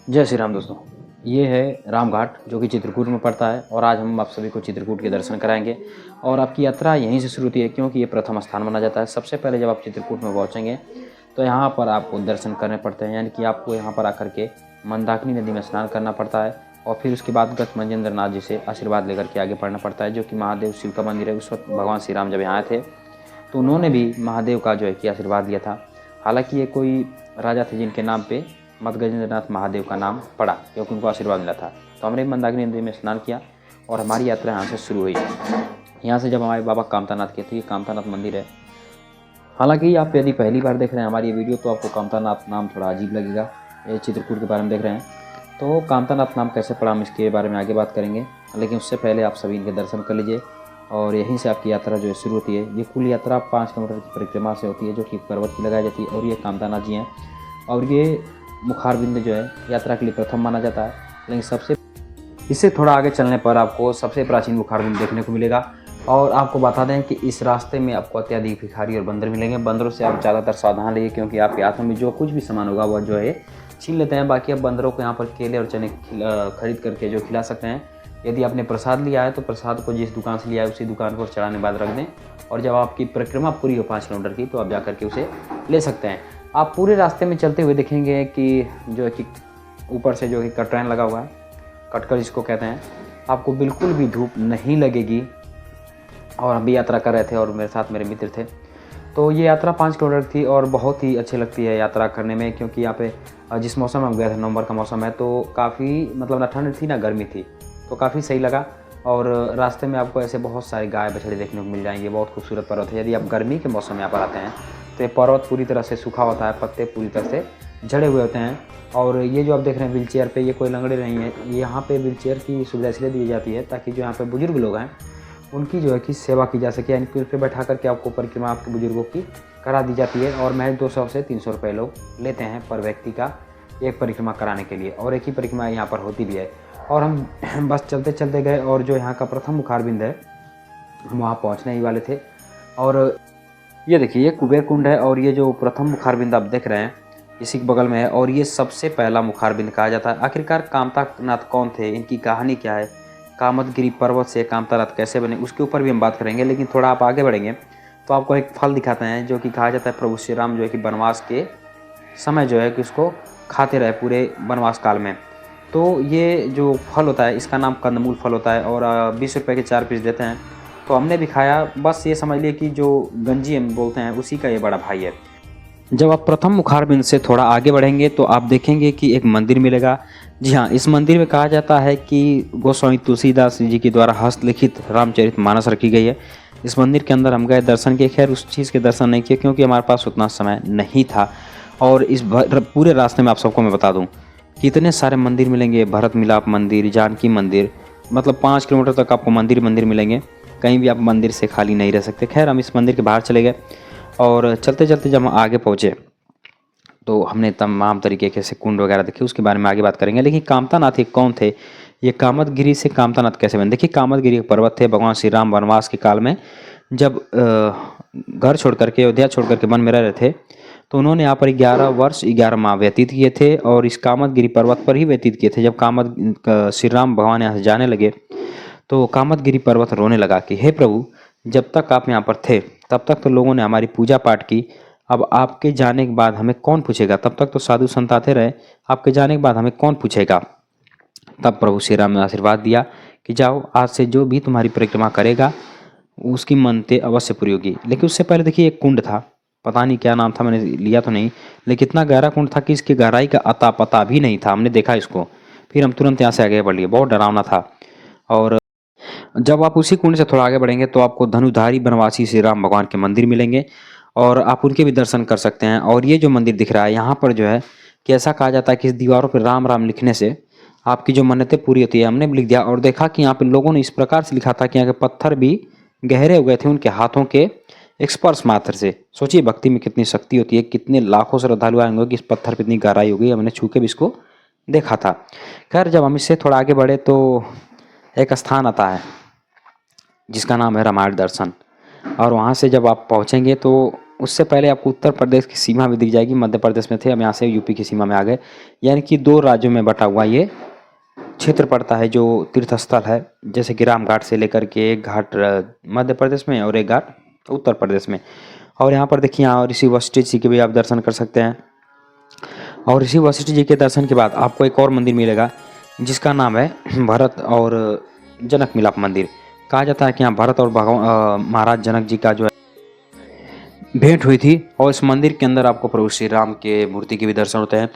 जय श्री राम दोस्तों। ये है रामघाट जो कि चित्रकूट में पड़ता है और आज हम आप सभी को चित्रकूट के दर्शन कराएंगे। और आपकी यात्रा यहीं से शुरू होती है क्योंकि ये प्रथम स्थान माना जाता है। सबसे पहले जब आप चित्रकूट में पहुंचेंगे तो यहाँ पर आपको दर्शन करने पड़ते हैं, यानी कि आपको यहाँ पर आकर के मंदाकिनी नदी में स्नान करना पड़ता है और फिर उसके बाद गत मंजेंद्र नाथ जी से आशीर्वाद लेकर के आगे बढ़ना पड़ता है, जो कि महादेव शिव का मंदिर है। उस वक्त भगवान श्री राम जब यहाँ आए थे तो उन्होंने भी महादेव का जो है कि आशीर्वाद लिया था। हालांकि ये कोई राजा थे जिनके नाम पे मद गजेंद्रनाथ महादेव का नाम पड़ा क्योंकि उनको आशीर्वाद मिला था। तो हमने मंदाकिनी नदी में स्नान किया और हमारी यात्रा यहाँ से शुरू हुई। यहाँ से जब हमारे बाबा कामतानाथ के, तो ये कामतानाथ मंदिर है। हालांकि आप यदि पहली बार देख रहे हैं हमारी ये वीडियो तो आपको कामतानाथ नाम थोड़ा अजीब लगेगा। ये चित्रकूट के बारे में देख रहे हैं तो कामतानाथ नाम कैसे पड़ा हम इसके बारे में आगे बात करेंगे, लेकिन उससे पहले आप सभी इनके दर्शन कर लीजिए। और यहीं से आपकी यात्रा जो है शुरू होती है। ये कुल यात्रा 5 किलोमीटर की परिक्रमा से होती है जो कि पर्वत की लगाई जाती है। और ये कामतानाथ जी हैं और ये मुखारबिंद जो है यात्रा के लिए प्रथम माना जाता है। लेकिन इससे थोड़ा आगे चलने पर आपको सबसे प्राचीन मुखारबिंद देखने को मिलेगा। और आपको बता दें कि इस रास्ते में आपको अत्याधिक भिखारी और बंदर मिलेंगे। बंदरों से आप ज़्यादातर सावधान रहिए क्योंकि आपके हाथों में जो कुछ भी सामान होगा वह जो है छीन लेते हैं। बाकी आप बंदरों को यहाँ पर केले और चने खरीद करके जो खिला सकते हैं। यदि आपने प्रसाद लिया है तो प्रसाद को जिस दुकान से लिया है उसी दुकान पर चढ़ाने बाद रख दें। और जब आपकी परिक्रमा पूरी हो 5 किलोमीटर की तो आप जा करके उसे ले सकते हैं। आप पूरे रास्ते में चलते हुए देखेंगे कि जो है कि ऊपर से जो है कटरैन लगा हुआ है, कटकर जिसको कहते हैं, आपको बिल्कुल भी धूप नहीं लगेगी। और हम भी यात्रा कर रहे थे और मेरे साथ मेरे मित्र थे। तो ये यात्रा 5 किलोमीटर थी और बहुत ही अच्छी लगती है यात्रा करने में क्योंकि यहाँ पे जिस मौसम में हम गए थे, नवंबर का मौसम है, तो काफ़ी मतलब ना ठंड थी ना गर्मी थी, तो काफ़ी सही लगा। और रास्ते में आपको ऐसे बहुत सारे गाय बछड़े देखने को मिल जाएंगे। बहुत खूबसूरत पर्वत है। यदि आप गर्मी के मौसम में यहाँ पर आते हैं तो ये पर्वत पूरी तरह से सूखा होता है, पत्ते पूरी तरह से झड़े हुए होते हैं। और ये जो आप देख रहे हैं व्हील चेयर पे, ये कोई लंगड़े नहीं है। यहाँ पे व्हील चेयर की सुविधा इसलिए दी जाती है ताकि जो यहाँ पे बुजुर्ग लोग हैं उनकी जो है कि सेवा की जा सके, यानी कि उस पर बैठा करके आपको परिक्रमा आपके बुजुर्गों की करा दी जाती है। और महज 200 से 300 रुपये लोग लेते हैं पर व्यक्ति का एक परिक्रमा कराने के लिए। और एक ही परिक्रमा यहाँ पर होती भी है। और हम बस चलते चलते गए और जो यहाँ का प्रथम मुखारबिंद है हम वहाँ पहुँचने ही वाले थे। और ये देखिए ये कुबेर कुंड है और ये जो प्रथम मुखारबिंद आप देख रहे हैं इसी के बगल में है। और ये सबसे पहला मुखारबिंद कहा जाता है। आखिरकार कामतानाथ कौन थे, इनकी कहानी क्या है, कामतगिरी पर्वत से कामतानाथ कैसे बने, उसके ऊपर भी हम बात करेंगे। लेकिन थोड़ा आप आगे बढ़ेंगे तो आपको एक फल दिखाते हैं जो कि कहा जाता है प्रभु श्री राम जो है कि वनवास के समय जो है कि उसको खाते रहे पूरे वनवास काल में। तो ये जो फल होता है इसका नाम कंदमूल फल होता है और 20 रुपये के 4 पीस देते हैं। तो हमने भी खाया। बस ये समझ लिए कि जो गंजी हम बोलते हैं उसी का ये बड़ा भाई है। जब आप प्रथम मुखारबिंद से थोड़ा आगे बढ़ेंगे तो आप देखेंगे कि एक मंदिर मिलेगा। जी हाँ, इस मंदिर में कहा जाता है कि गोस्वामी तुलसीदास जी के द्वारा हस्तलिखित रामचरितमानस रखी गई है। इस मंदिर के अंदर हम गए, दर्शन किए। खैर उस चीज़ के दर्शन नहीं किए क्योंकि हमारे पास उतना समय नहीं था। और इस पूरे रास्ते में आप सबको मैं बता दूं कि इतने सारे मंदिर मिलेंगे। भरत मिलाप मंदिर, जानकी मंदिर, मतलब 5 किलोमीटर तक आपको मंदिर मिलेंगे। कहीं भी आप मंदिर से खाली नहीं रह सकते। खैर हम इस मंदिर के बाहर चले गए और चलते चलते जब हम आगे पहुँचे तो हमने तमाम तरीके के से कुंड वगैरह देखे, उसके बारे में आगे बात करेंगे। लेकिन कामतानाथ ये कौन थे, ये कामतगिरी से कामतानाथ कैसे बने। देखिए कामतगिरी एक पर्वत थे। भगवान श्री राम वनवास के काल में जब घर छोड़ करके, अयोध्या छोड़ करके वन में रह रहे थे तो उन्होंने यहाँ पर 11 वर्ष 11 माह व्यतीत किए थे और इस कामतगिरी पर्वत पर ही व्यतीत किए थे। जब श्री राम भगवान यहाँ से जाने लगे तो कामतगिरी पर्वत रोने लगा कि हे प्रभु, जब तक आप यहाँ पर थे तब तक तो लोगों ने हमारी पूजा पाठ की, अब आपके जाने के बाद हमें कौन पूछेगा। तब तक तो साधु संत आते रहे, आपके जाने के बाद हमें कौन पूछेगा। तब प्रभु श्री राम ने आशीर्वाद दिया कि जाओ, आज से जो भी तुम्हारी परिक्रमा करेगा उसकी मनते अवश्य पूरी होगी। लेकिन उससे पहले देखिए एक कुंड था, पता नहीं क्या नाम था, मैंने लिया तो नहीं, लेकिन इतना गहरा कुंड था कि इसकी गहराई का अता पता भी नहीं था। हमने देखा इसको, फिर हम तुरंत यहाँ से आगे बढ़ लिए। बहुत डरावना था। और जब आप उसी कुंड से थोड़ा आगे बढ़ेंगे तो आपको धनुधारी बनवासी श्री राम भगवान के मंदिर मिलेंगे और आप उनके भी दर्शन कर सकते हैं। और ये जो मंदिर दिख रहा है यहाँ पर जो है कि ऐसा कहा जाता है कि इस दीवारों पर राम राम लिखने से आपकी जो मन्नतें पूरी होती है। हमने भी लिख दिया और देखा कि यहाँ पे लोगों ने इस प्रकार से लिखा था कि यहाँ के पत्थर भी गहरे हो गए थे उनके हाथों के स्पर्श मात्र से। सोचिए भक्ति में कितनी शक्ति होती है, कितने लाखों श्रद्धालु आएंगे कि इस पत्थर पर इतनी गहराई हो गई। हमने छू के भी इसको देखा था। खैर जब हम इससे थोड़ा आगे बढ़े तो एक स्थान आता है जिसका नाम है रामायण दर्शन। और वहाँ से जब आप पहुँचेंगे तो उससे पहले आपको उत्तर प्रदेश की सीमा भी दिख जाएगी। मध्य प्रदेश में थे, हम यहाँ से यूपी की सीमा में आ गए। यानी कि 2 राज्यों में बटा हुआ ये क्षेत्र पड़ता है जो तीर्थ स्थल है। जैसे कि राम घाट से लेकर के एक घाट मध्य प्रदेश में और एक घाट उत्तर प्रदेश में। और यहाँ पर देखिए, यहाँ ऋषि वशिष्ठ जी के भी आप दर्शन कर सकते हैं। और ऋषि वशिष्ठ जी के दर्शन के बाद आपको एक और मंदिर मिलेगा जिसका नाम है भरत और जनक मिलाप मंदिर। कहा जाता है कि यहाँ भरत और महाराज जनक जी का जो है भेंट हुई थी। और इस मंदिर के अंदर आपको प्रभु श्री राम के मूर्ति के भी दर्शन होते हैं।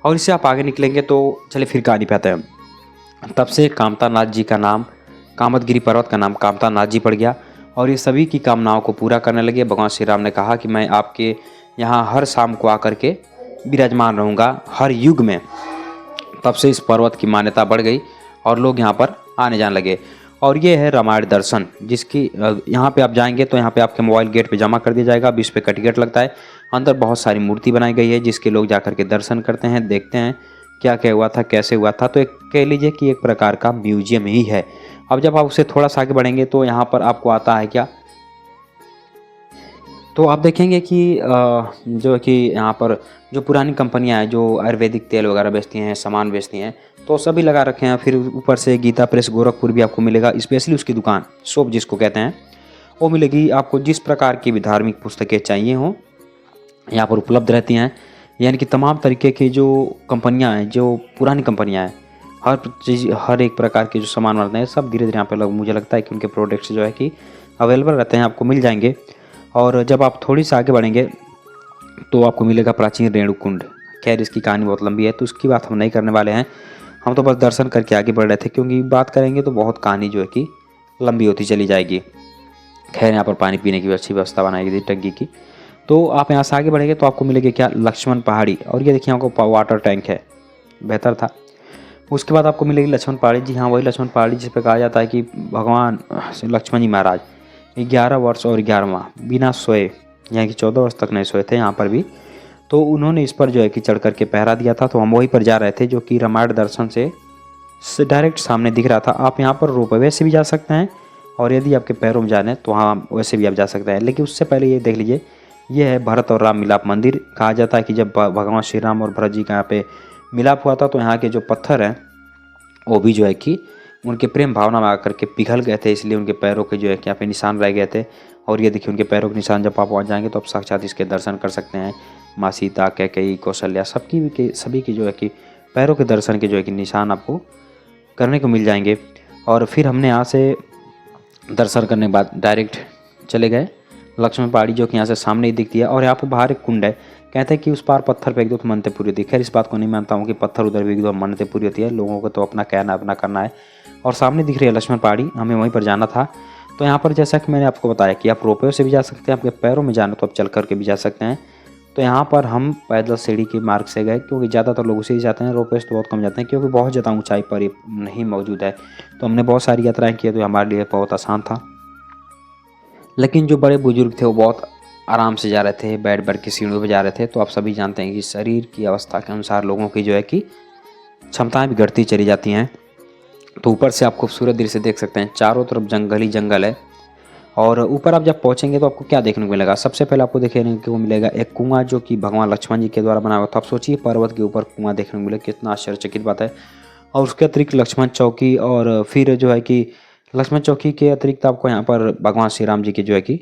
और इससे आप आगे निकलेंगे तो चलिए फिर कहानी पे आते हैं। तब से कामतानाथ जी का नाम, कामतगिरी पर्वत का नाम कामतानाथ जी पड़ गया। और ये सभी की कामनाओं को पूरा करने लगे। भगवान श्री राम ने कहा कि मैं आपके यहाँ हर शाम को आकर के विराजमान रहूँगा, हर युग में। तब से इस पर्वत की मान्यता बढ़ गई और लोग यहाँ पर आने जाने लगे। और ये है रामायण दर्शन, जिसकी यहाँ पे आप जाएंगे तो यहाँ पे आपके मोबाइल गेट पे जमा कर दिया जाएगा। 20 पे टिकट लगता है। अंदर बहुत सारी मूर्ति बनाई गई है जिसके लोग जाकर के दर्शन करते हैं, देखते हैं क्या क्या हुआ था, कैसे हुआ था। तो एक कह लीजिए कि एक प्रकार का म्यूजियम ही है। अब जब आप उससे थोड़ा सा आगे बढ़ेंगे तो यहाँ पर आपको आता है क्या, तो आप देखेंगे कि जो है कि यहाँ पर जो पुरानी कंपनियाँ हैं जो आयुर्वेदिक तेल वगैरह बेचती हैं, सामान बेचती हैं, तो सभी लगा रखे हैं। फिर ऊपर से गीता प्रेस गोरखपुर भी आपको मिलेगा, स्पेशली उसकी दुकान शॉप जिसको कहते हैं वो मिलेगी। आपको जिस प्रकार की भी धार्मिक पुस्तकें चाहिए हों यहाँ पर उपलब्ध रहती हैं। यानी कि तमाम तरीके की जो कंपनियाँ हैं, जो पुरानी कंपनियाँ हैं, हर चीज़, हर एक प्रकार के जो सामान बनते हैं सब धीरे धीरे यहाँ पर मुझे लगता है कि उनके प्रोडक्ट्स जो है कि अवेलेबल रहते हैं, आपको मिल जाएंगे। और जब आप थोड़ी सी आगे बढ़ेंगे तो आपको मिलेगा प्राचीन रेणुकुंड। खैर इसकी कहानी बहुत लंबी है तो उसकी बात हम नहीं करने वाले हैं। हम तो बस दर्शन करके आगे बढ़ रहे थे, क्योंकि बात करेंगे तो बहुत कहानी जो है कि लंबी होती चली जाएगी। खैर यहाँ पर पानी पीने की अच्छी व्यवस्था बनाई गई थी टंकी की। तो आप यहाँ से आगे बढ़ेंगे तो आपको मिलेगी क्या, लक्ष्मण पहाड़ी। और ये देखिए आपको वाटर टैंक है, बेहतर था। उसके बाद आपको मिलेगी लक्ष्मण पहाड़ी। जी हाँ, वही लक्ष्मण पहाड़ी जिस पर कहा जाता है कि भगवान लक्ष्मण जी महाराज 11 वर्ष और 11वां बिना सोए, यानी कि 14 वर्ष तक नहीं सोए थे यहाँ पर भी। तो उन्होंने इस पर जो है कि चढ़ करके पहरा दिया था। तो हम वहीं पर जा रहे थे जो कि रामायण दर्शन से डायरेक्ट सामने दिख रहा था। आप यहाँ पर रोपवे से भी जा सकते हैं और यदि आपके पैरों में जाने तो वहाँ वैसे भी आप जा सकते हैं। लेकिन उससे पहले ये देख लीजिए, ये है भरत और राम मिलाप मंदिर। कहा जाता है कि जब भगवान श्री राम और भरत जी का यहाँ पे मिलाप हुआ था तो यहाँ के जो पत्थर हैं वो भी जो है कि उनके प्रेम भावना में आकर के पिघल गए थे, इसलिए उनके पैरों के जो है कि यहाँ पे निशान रह गए थे। और ये देखिए उनके पैरों के निशान, जब आप वहाँ जाएंगे तो आप साक्षात इसके दर्शन कर सकते हैं। माँ सीता, कैकेयी, कौशल्या सभी की जो है कि पैरों के दर्शन के जो है कि निशान आपको करने को मिल जाएंगे। और फिर हमने यहाँ से दर्शन करने के बाद डायरेक्ट चले गए लक्ष्मण पहाड़ी, जो कि यहाँ से सामने ही दिखती है। और यहाँ पर बाहर एक कुंड है, कहते हैं कि उस पार पत्थर फेंक दो तो मन्नतें पूरी होती है। खैर इस बात को नहीं मानता हूँ कि पत्थर उधर फेंक दो मन्नतें पूरी होती है, लोगों को तो अपना कहना अपना करना है। और सामने दिख रही है लक्ष्मण पहाड़ी, हमें वहीं पर जाना था। तो यहाँ पर जैसा कि मैंने आपको बताया कि आप रोपवे से भी जा सकते हैं, आपके पैरों में जाना तो आप चल करके भी जा सकते हैं। तो यहाँ पर हम पैदल सीढ़ी के मार्ग से गए, क्योंकि ज़्यादातर लोग उसे ही जाते हैं, रोपवे से तो बहुत कम जाते हैं, क्योंकि बहुत ज़्यादा ऊंचाई पर ये नहीं मौजूद है। तो हमने बहुत सारी यात्राएँ की तो हमारे लिए बहुत आसान था। लेकिन जो बड़े बुजुर्ग थे वो बहुत आराम से जा रहे थे, बैठ बैठ के सीढ़ियों पर जा रहे थे। तो आप सभी जानते हैं कि शरीर की अवस्था के अनुसार लोगों की जो है कि क्षमताएँ भी घटती चली जाती हैं। तो ऊपर से आप खूबसूरत दृश्य देख सकते हैं, चारों तरफ जंगल ही जंगल है। और ऊपर आप जब पहुंचेंगे तो आपको क्या देखने को मिलेगा, सबसे पहले आपको देखने को मिलेगा एक कुआं जो कि भगवान लक्ष्मण जी के द्वारा बनाया हुआ था। आप सोचिए पर्वत के ऊपर कुआं देखने को मिले, कितना आश्चर्यचकित बात है। और उसके अतिरिक्त लक्ष्मण चौकी, और फिर जो है कि लक्ष्मण चौकी के अतिरिक्त आपको यहाँ पर भगवान श्री राम जी की जो है कि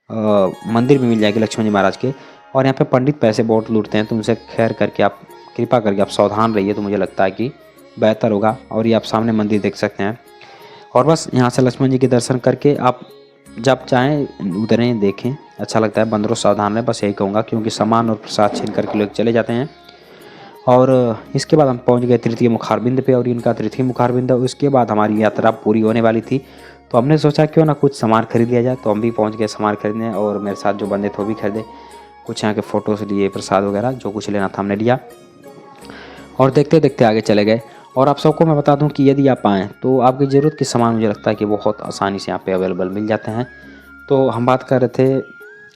मंदिर भी मिल जाएगी लक्ष्मण जी महाराज के। और यहाँ पे पंडित पैसे बहुत लूटते हैं, तो उनसे खैर करके आप कृपा करके आप सावधान रहिए, तो मुझे लगता है कि बेहतर होगा। और ये आप सामने मंदिर देख सकते हैं। और बस यहाँ से लक्ष्मण जी के दर्शन करके आप जब चाहें उतरें, देखें, अच्छा लगता है। बंदरों सावधान रहें, बस यही कहूँगा, क्योंकि सामान और प्रसाद छीन करके लोग चले जाते हैं। और इसके बाद हम पहुँच गए तृतीय मुखारबिंद पे, और इनका तृतीय मुखारबिंद है। उसके बाद हमारी यात्रा पूरी होने वाली थी, तो हमने सोचा क्यों ना कुछ सामान खरीद लिया जाए। तो हम भी पहुँच गए सामान खरीदने, और मेरे साथ जो बंदे थे वो भी खरीदे। कुछ यहाँ के फ़ोटोज़ लिए, प्रसाद वगैरह जो कुछ लेना था हमने लिया, और देखते देखते आगे चले गए। और आप सबको मैं बता दूं कि यदि आप आएँ तो आपकी ज़रूरत के सामान मुझे लगता है कि बहुत आसानी से यहाँ पे अवेलेबल मिल जाते हैं। तो हम बात कर रहे थे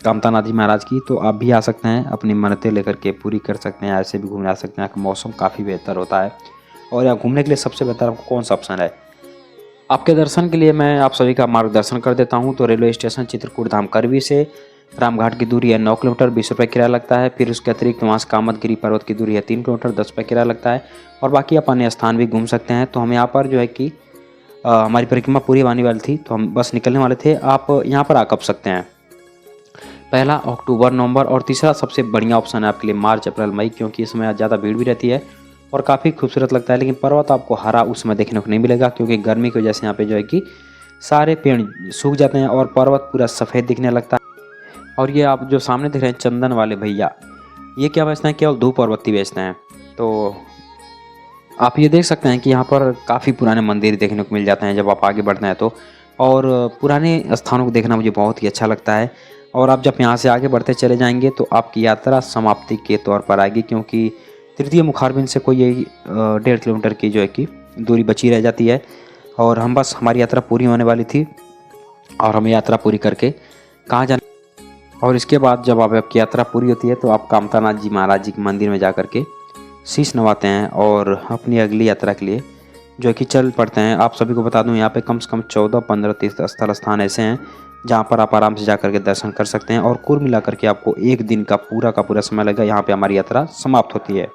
कामतानाथ जी महाराज की, तो आप भी आ सकते हैं, अपनी मन्नतें लेकर के पूरी कर सकते हैं। ऐसे भी घूमने आ सकते हैं, यहाँ का मौसम काफ़ी बेहतर होता है। और यहाँ घूमने के लिए सबसे बेहतर आपको कौन सा ऑप्शन है। आपके दर्शन के लिए मैं आप सभी का मार्गदर्शन कर देता हूँ। तो रेलवे स्टेशन चित्रकूट धाम करवी से रामघाट की दूरी है 9 किलोमीटर, 20 रुपये किराया लगता है। फिर उसके अतिरिक्त वहाँ से कामदगिरी पर्वत की दूरी है 3 किलोमीटर, 10 रुपये किराया लगता है। और बाकी आप अन्य स्थान भी घूम सकते हैं। तो हम यहाँ पर जो है कि हमारी परिक्रमा पूरी होने वाली थी, तो हम बस निकलने वाले थे। आप यहाँ पर आ सकते हैं। पहला अक्टूबर, नवंबर, और तीसरा सबसे बढ़िया ऑप्शन है आपके लिए मार्च, अप्रैल, मई, क्योंकि इस समय ज़्यादा भीड़ भी रहती है और काफ़ी खूबसूरत लगता है। लेकिन पर्वत आपको हरा उस समय देखने को नहीं मिलेगा, क्योंकि गर्मी की वजह से यहाँ पे जो है कि सारे पेड़ सूख जाते हैं और पर्वत पूरा सफ़ेद दिखने लगता है। और ये आप जो सामने देख रहे हैं चंदन वाले भैया, ये क्या बेचते हैं? केवल धूप अगरबत्ती बेचते हैं। तो आप ये देख सकते हैं कि यहाँ पर काफ़ी पुराने मंदिर देखने को मिल जाते हैं जब आप आगे बढ़ते हैं तो। और पुराने स्थानों को देखना मुझे बहुत ही अच्छा लगता है। और आप जब यहाँ से आगे बढ़ते चले जाएंगे तो आपकी यात्रा समाप्ति के तौर पर आएगी, क्योंकि तृतीय मुखारबिंद से कोई यही 1.5 किलोमीटर की जो है कि दूरी बची रह जाती है। और हम बस हमारी यात्रा पूरी होने वाली थी और हमें यात्रा पूरी करके कहाँ जाना, और इसके बाद जब आपकी यात्रा पूरी होती है तो आप कामतानाथ जी महाराज जी के मंदिर में जा कर के शीश नवाते हैं और अपनी अगली यात्रा के लिए जो है कि चल पड़ते हैं। आप सभी को बता दूं, यहाँ पे कम से कम 14-15 तीर्थ स्थल स्थान ऐसे हैं जहाँ पर आप आराम से जा कर के दर्शन कर सकते हैं। और कुल मिलाकर के आपको एक दिन का पूरा समय लगेगा। यहाँ पे हमारी यात्रा समाप्त होती है।